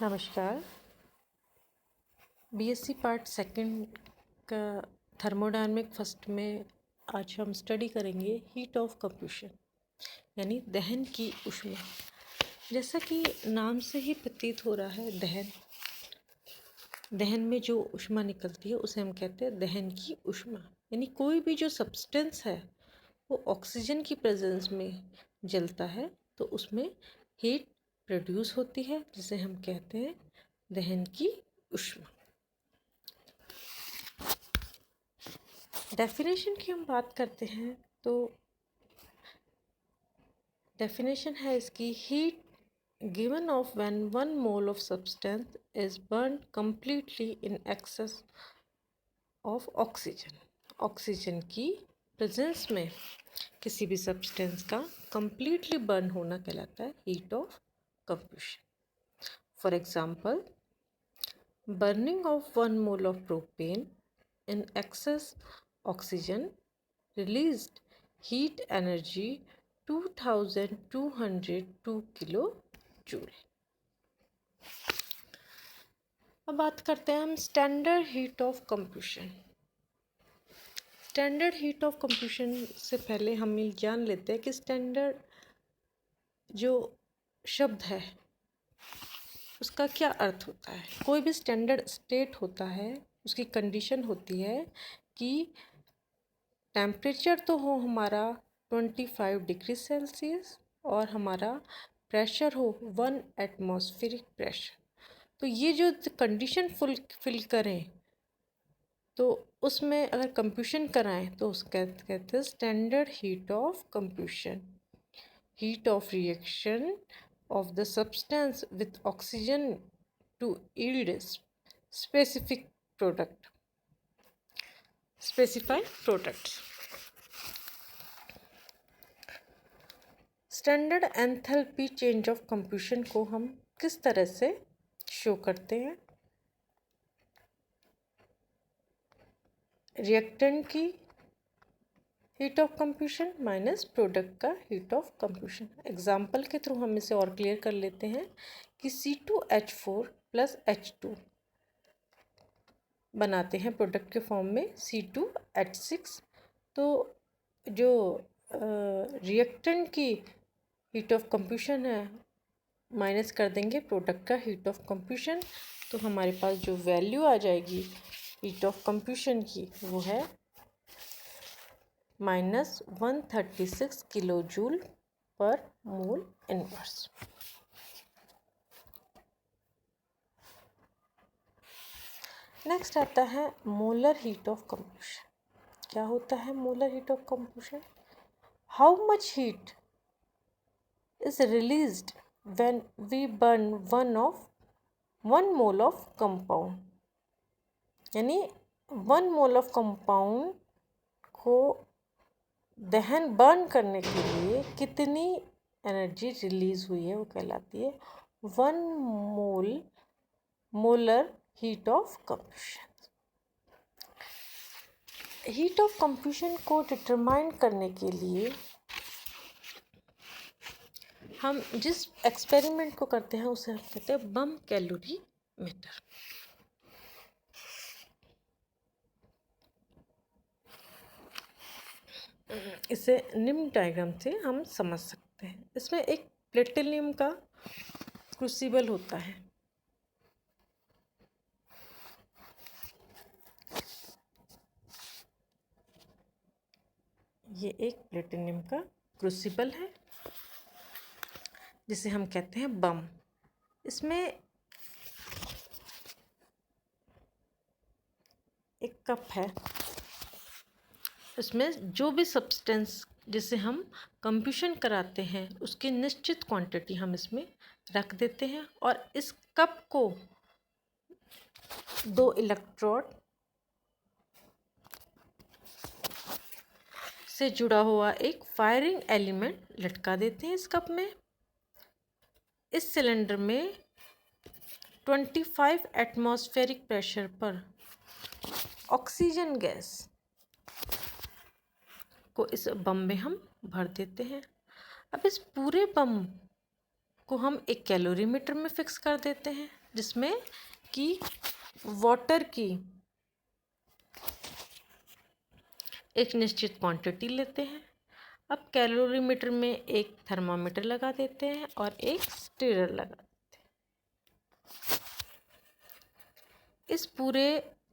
नमस्कार। BSc part second का thermodynamic first में आज हम स्टडी करेंगे हीट ऑफ कंप्यूशन यानी दहन की ऊष्मा। जैसा कि नाम से ही प्रतीत हो रहा है, दहन में जो ऊष्मा निकलती है उसे हम कहते हैं दहन की ऊष्मा। यानी कोई भी जो सब्सटेंस है वो ऑक्सीजन की प्रेजेंस में जलता है तो उसमें हीट प्रोड्यूस होती है, जिसे हम कहते हैं दहन की ऊष्मा। डेफिनेशन की हम बात करते हैं तो डेफिनेशन है इसकी, heat given of when 1 mole of substance is burn completely in excess of oxygen. Oxygen की प्रेजेंस में किसी भी सब्सटेंस का कंप्लीटली बर्न होना कहलाता है heat of combustion. For example, burning of 1 mole of propane in excess oxygen released heat energy 2202 kilojoule। अब बात करते हैं हम standard heat of combustion. Standard heat of combustion से पहले हम ये जान लेते हैं कि स्टैंडर्ड जो शब्द है उसका क्या अर्थ होता है। कोई भी स्टैंडर्ड स्टेट होता है, उसकी कंडीशन होती है कि टेम्परेचर तो हो हमारा 25 डिग्री सेल्सियस और हमारा प्रेशर हो 1 एटमॉस्फेरिक प्रेशर। तो ये जो कंडीशन फिल करें तो उसमें अगर कंप्यूशन कराएं तो उसका कहते हैं standard heat of combustion. Heat of reaction of the substance with oxygen to yield specific product, specified products। Standard enthalpy change of combustion को हम किस तरह से शो करते हैं? रिएक्टेंट की हीट ऑफ कंप्यूशन माइनस प्रोडक्ट का हीट ऑफ कंप्यूशन। एग्जाम्पल के थ्रू हम इसे और क्लियर कर लेते हैं कि C2H4 प्लस H2 बनाते हैं प्रोडक्ट के फॉर्म में C2H6। तो जो रिएक्टेंट की हीट ऑफ कंप्यूशन है माइनस कर देंगे प्रोडक्ट का हीट ऑफ कंप्यूशन, तो हमारे पास जो वैल्यू आ जाएगी हीट ऑफ कंप्यूशन की वो है -136 किलोजूल पर मोल इनवर्स। नेक्स्ट आता है मोलर हीट ऑफ कंप्यूशन। क्या होता है molar heat of combustion? How much heat is released when we burn 1 mole of compound. यानी 1 मोल ऑफ कंपाउंड को दहन बर्न करने के लिए कितनी एनर्जी रिलीज हुई है वो कहलाती है 1 molar heat of combustion. Heat of combustion को डिटरमाइन करने के लिए हम जिस एक्सपेरिमेंट को करते हैं उसे हम कहते हैं बम कैलोरीमीटर। इसे निम्न डायग्राम से हम समझ सकते हैं। इसमें एक प्लेटिनम का क्रूसिबल होता है। ये एक प्लेटिनम का क्रूसिबल है जिसे हम कहते हैं बम। इसमें एक कप है, इसमें जो भी सब्सटेंस जिसे हम कंप्यूशन कराते हैं उसकी निश्चित क्वांटिटी हम इसमें रख देते हैं और इस कप को 2 इलेक्ट्रोड से जुड़ा हुआ एक फायरिंग एलिमेंट लटका देते हैं इस कप में। इस सिलेंडर में 25 एटमॉस्फेरिक प्रेशर पर ऑक्सीजन गैस को इस बम में हम भर देते हैं। अब इस पूरे बम को हम एक कैलोरीमीटर में फिक्स कर देते हैं। जिसमें कि वाटर की एक निश्चित क्वांटिटी लेते हैं। अब कैलोरीमीटर में एक थर्मामीटर लगा देते हैं और एक स्टीरर लगा देते हैं। इस पूरे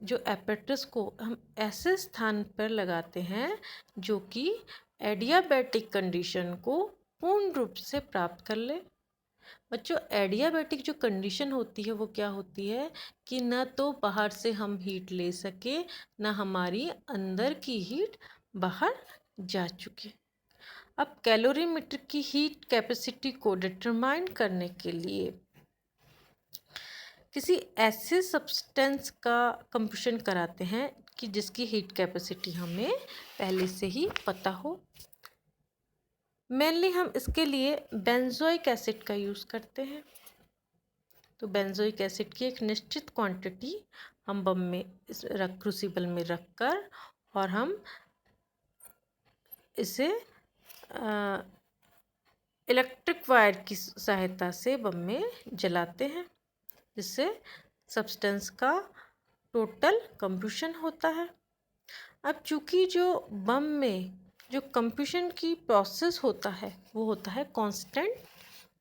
जो एपेटस को हम ऐसे स्थान पर लगाते हैं जो कि एडियाबैटिक कंडीशन को पूर्ण रूप से प्राप्त कर ले। बच्चों, एडियाबैटिक जो कंडीशन होती है वो क्या होती है कि न तो बाहर से हम हीट ले सके, न हमारी अंदर की हीट बाहर जा चुके। अब कैलोरीमीटर की हीट कैपेसिटी को डिटरमाइन करने के लिए किसी ऐसे सब्सटेंस का कंप्यूशन कराते हैं कि जिसकी हीट कैपेसिटी हमें पहले से ही पता हो। मेनली हम इसके लिए बेंजोइक एसिड का यूज़ करते हैं। तो बेंजोइक एसिड की एक निश्चित क्वांटिटी हम बम में क्रूसिबल में रखकर और हम इसे इलेक्ट्रिक वायर की सहायता से बम में जलाते हैं, जिससे सब्सटेंस का टोटल कंप्यूशन होता है। अब चूँकि जो बम में जो कंप्यूशन की प्रोसेस होता है वो होता है कांस्टेंट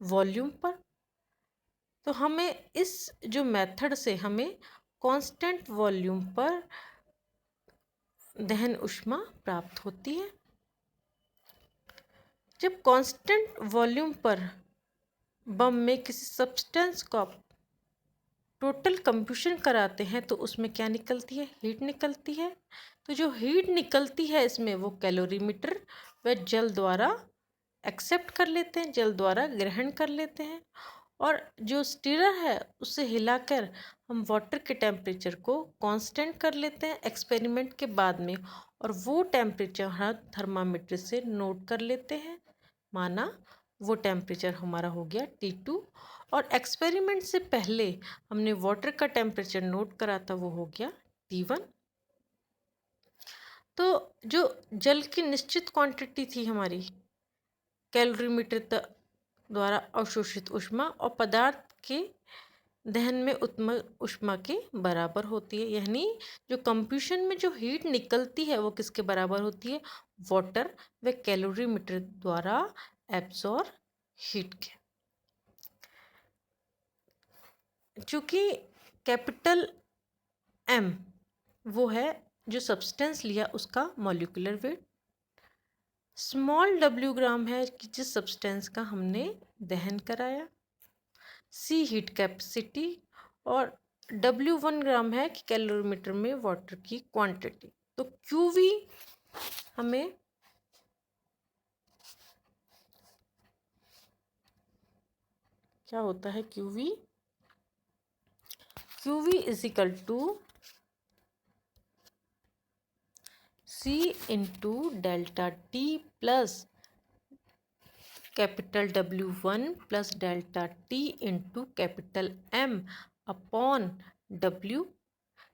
वॉल्यूम पर, तो हमें इस जो मेथड से हमें कांस्टेंट वॉल्यूम पर दहन ऊष्मा प्राप्त होती है। जब कांस्टेंट वॉल्यूम पर बम में किसी सब्सटेंस का टोटल कंप्यूशन कराते हैं तो उसमें क्या निकलती है? हीट निकलती है। तो जो हीट निकलती है इसमें वो कैलोरीमीटर व जल द्वारा एक्सेप्ट कर लेते हैं, जल द्वारा ग्रहण कर लेते हैं, और जो स्टीरर है उसे हिलाकर हम वाटर के टेम्परेचर को कांस्टेंट कर लेते हैं एक्सपेरिमेंट के बाद में, और वो टेम्परेचर हम थर्मामीटर से नोट कर लेते हैं। माना वो टेम्परेचर हमारा हो गया T2, और एक्सपेरिमेंट से पहले हमने वाटर का टेम्परेचर नोट करा था वो हो गया T1। तो जो जल की निश्चित क्वांटिटी थी हमारी कैलोरीमीटर द्वारा अवशोषित ऊष्मा और पदार्थ के दहन में उत्पन्न ऊष्मा के बराबर होती है, यानी जो कंप्यूशन में जो हीट निकलती है वो किसके बराबर होती है? वाटर व कैलोरीमीटर द्वारा एब्जॉर्ब हीट के। चूँकि कैपिटल M वो है जो सब्सटेंस लिया उसका मॉलिक्यूलर वेट, स्मॉल w ग्राम है कि जिस सब्सटेंस का हमने दहन कराया, C हीट कैपेसिटी, और W 1 ग्राम है कि कैलोरीमीटर में वाटर की क्वांटिटी। तो QV हमें क्या होता है? QV is equal to C into delta T plus capital W1 plus delta T into capital M upon W।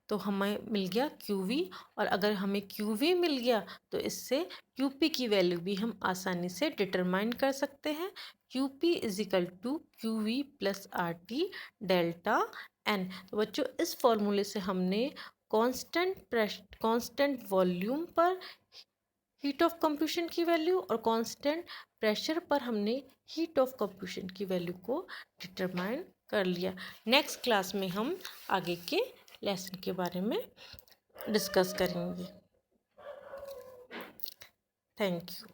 तो हमें मिल गया QV, और अगर हमें QV मिल गया तो इससे QP की वैल्यू भी हम आसानी से डिटरमाइन कर सकते हैं। QP is equal to QV plus RT delta N। तो बच्चों, इस फॉर्मूले से हमने कांस्टेंट वॉल्यूम पर हीट ऑफ कंप्यूशन की वैल्यू और कांस्टेंट प्रेशर पर हमने हीट ऑफ कंप्यूशन की वैल्यू को डिटरमाइन कर लिया। नेक्स्ट क्लास में हम आगे के लेसन के बारे में डिस्कस करेंगे। Thank you.